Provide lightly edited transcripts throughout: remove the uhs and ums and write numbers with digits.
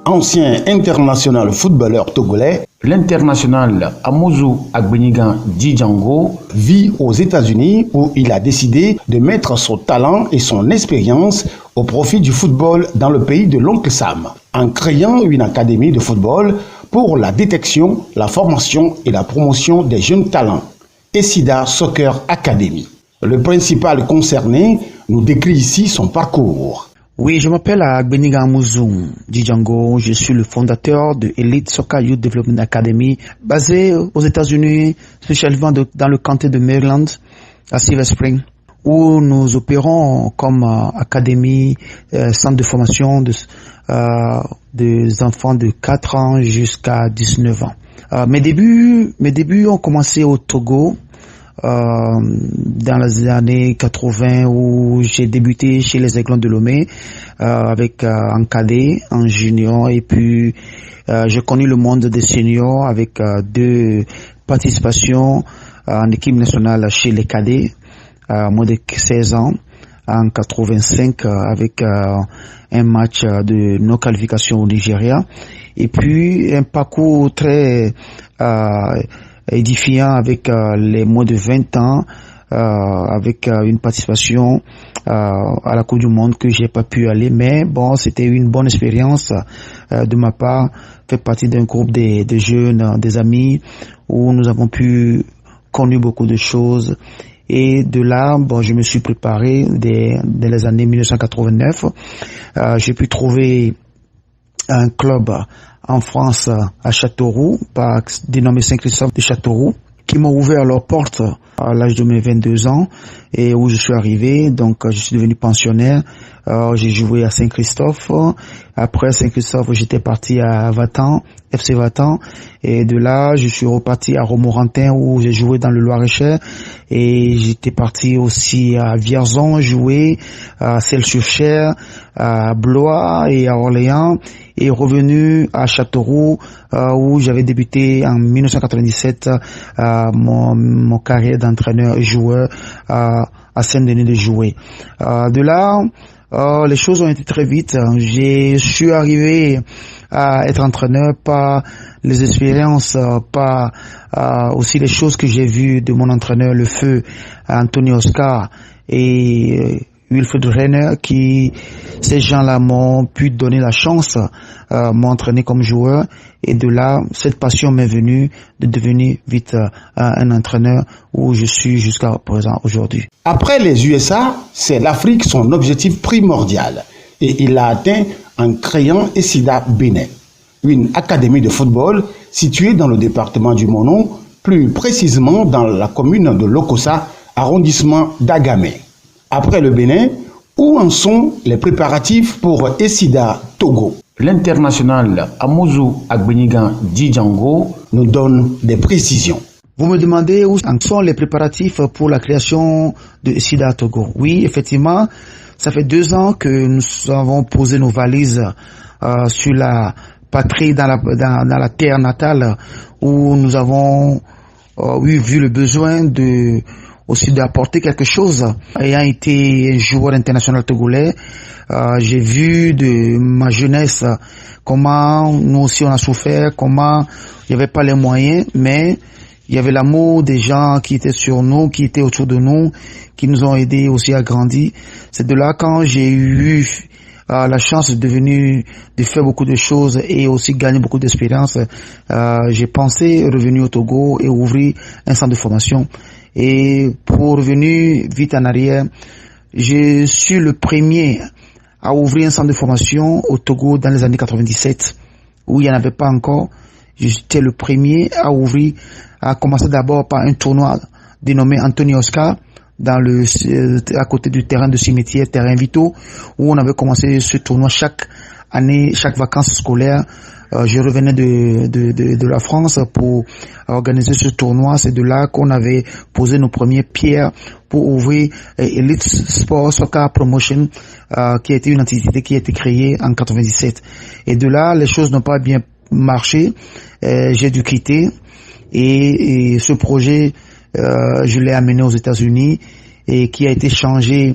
Ancien international footballeur togolais, l'international Amouzou Agbenigan Django vit aux États-Unis où il a décidé de mettre son talent et son expérience au profit du football dans le pays de l'oncle Sam, en créant une académie de football pour la détection, la formation et la promotion des jeunes talents, Essida Soccer Academy. Le principal concerné nous décrit ici son parcours. Oui, je m'appelle Agbenigan Amouzou Django, je suis le fondateur de Elite Soccer Youth Development Academy, basé aux États-Unis, spécialement dans le comté de Maryland, à Silver Spring, où nous opérons comme académie, centre de formation des enfants de 4 ans jusqu'à 19 ans. Mes débuts ont commencé au Togo, dans les années 80 où j'ai débuté chez les Aiglons de Lomé avec en cadet, en junior, et puis j'ai connu le monde des seniors avec 2 participations en équipe nationale chez les cadets à moins de 16 ans en 85 avec un match de non-qualification au Nigeria, et puis un parcours très édifiant avec les moins de 20 ans, avec une participation à la Coupe du Monde que j'ai pas pu aller, mais bon, c'était une bonne expérience de ma part, fait partie d'un groupe de jeunes, des amis, où nous avons pu connaître beaucoup de choses. Et de là, bon, je me suis préparé dès les années 1989. J'ai pu trouver un club en France, à Châteauroux, dénommé Saint-Christophe de Châteauroux, qui m'ont ouvert leurs portes à l'âge de mes 22 ans et où je suis arrivé. Donc, je suis devenu pensionnaire. J'ai joué à Saint-Christophe. Après Saint-Christophe, j'étais parti à Vatan, FC Vatan. Et de là, je suis reparti à Romorantin où j'ai joué dans le Loir-et-Cher. Et j'étais parti aussi à Vierzon jouer, à Celles-sur-Cher, à Blois et à Orléans. Et revenu à Châteauroux, où j'avais débuté en 1997 mon carrière d'entraîneur et joueur à Saint-Denis de jouer. De là, les choses ont été très vite. Je suis arrivé à être entraîneur par les expériences, par aussi les choses que j'ai vues de mon entraîneur, le feu Anthony Oscar et Wilfried Renner, ces gens-là m'ont pu donner la chance, m'ont entraîné comme joueur, et de là, cette passion m'est venue de devenir vite un entraîneur où je suis jusqu'à présent aujourd'hui. Après les USA, c'est l'Afrique son objectif primordial, et il l'a atteint en créant Essida Bénin, une académie de football située dans le département du Mono, plus précisément dans la commune de Lokossa, arrondissement d'Agamé. Après le Bénin, où en sont les préparatifs pour Essida Togo? L'international Amouzou Agbenigan Django nous donne des précisions. Vous me demandez où en sont les préparatifs pour la création de Essida Togo. Oui, effectivement, ça fait 2 ans que nous avons posé nos valises sur la patrie, dans la terre natale, où nous avons vu le besoin aussi d'apporter quelque chose. Ayant été joueur international togolais, j'ai vu de ma jeunesse comment nous aussi on a souffert, comment il n'y avait pas les moyens, mais il y avait l'amour des gens qui étaient sur nous, qui étaient autour de nous, qui nous ont aidés aussi à grandir. C'est de là quand j'ai eu la chance de faire beaucoup de choses et aussi gagner beaucoup d'expérience, j'ai pensé revenir au Togo et ouvrir un centre de formation. Et pour revenir vite en arrière, je suis le premier à ouvrir un centre de formation au Togo dans les années 97, où il n'y en avait pas encore. J'étais le premier à ouvrir, à commencer d'abord par un tournoi dénommé Anthony Oscar, à côté du terrain de cimetière, terrain Vito, où on avait commencé ce tournoi chaque année, chaque vacances scolaires. Je revenais de la France pour organiser ce tournoi. C'est de là qu'on avait posé nos premières pierres pour ouvrir Elite Sport Soccer Promotion, qui a été une entité qui a été créée en 97. Et de là, les choses n'ont pas bien marché. J'ai dû quitter et ce projet, je l'ai amené aux États-Unis et qui a été changé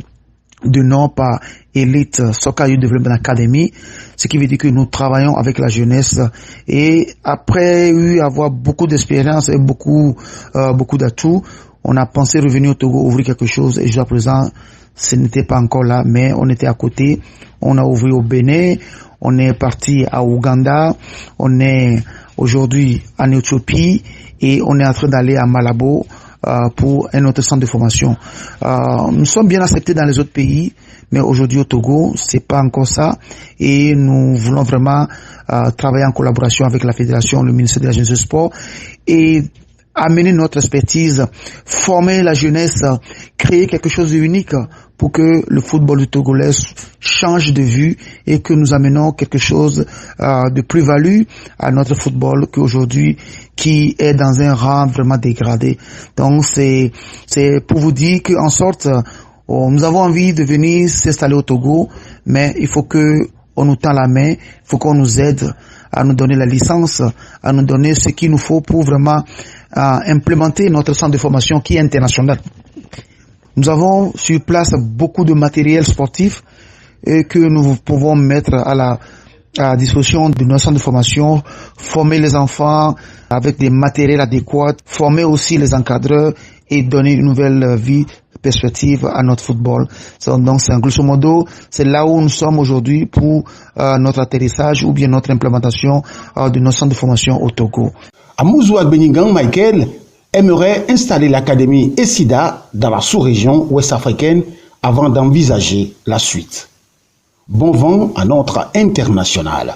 de nom par Elite Soccer Youth Development Academy, ce qui veut dire que nous travaillons avec la jeunesse et après avoir beaucoup d'expérience et beaucoup d'atouts, on a pensé revenir au Togo ouvrir quelque chose et jusqu'à présent ce n'était pas encore là, mais on était à côté. On a ouvert au Bénin, on est parti à Ouganda, on est aujourd'hui en Éthiopie et on est en train d'aller à Malabo pour un autre centre de formation. Nous sommes bien acceptés dans les autres pays, mais aujourd'hui au Togo, c'est pas encore ça. Et nous voulons vraiment travailler en collaboration avec la fédération, le ministère de la Jeunesse et du Sport, et amener notre expertise, former la jeunesse, créer quelque chose de unique pour que le football du Togolais change de vue et que nous amenons quelque chose de plus-value à notre football qu'aujourd'hui qui est dans un rang vraiment dégradé. Donc c'est pour vous dire qu'en sorte, nous avons envie de venir s'installer au Togo, mais il faut que on nous tend la main, il faut qu'on nous aide à nous donner la licence, à nous donner ce qu'il nous faut pour vraiment implémenter notre centre de formation qui est international. Nous avons sur place beaucoup de matériel sportif que nous pouvons mettre à disposition de notre centre de formation, former les enfants avec des matériels adéquats, former aussi les encadreurs et donner une nouvelle vie, perspective à notre football. Donc c'est en grosso modo, c'est là où nous sommes aujourd'hui pour notre atterrissage ou bien notre implémentation de notre centre de formation au Togo. Amouzou Agbenigan Michael aimerait installer l'académie ESIDA dans la sous-région ouest-africaine avant d'envisager la suite. Bon vent à notre international.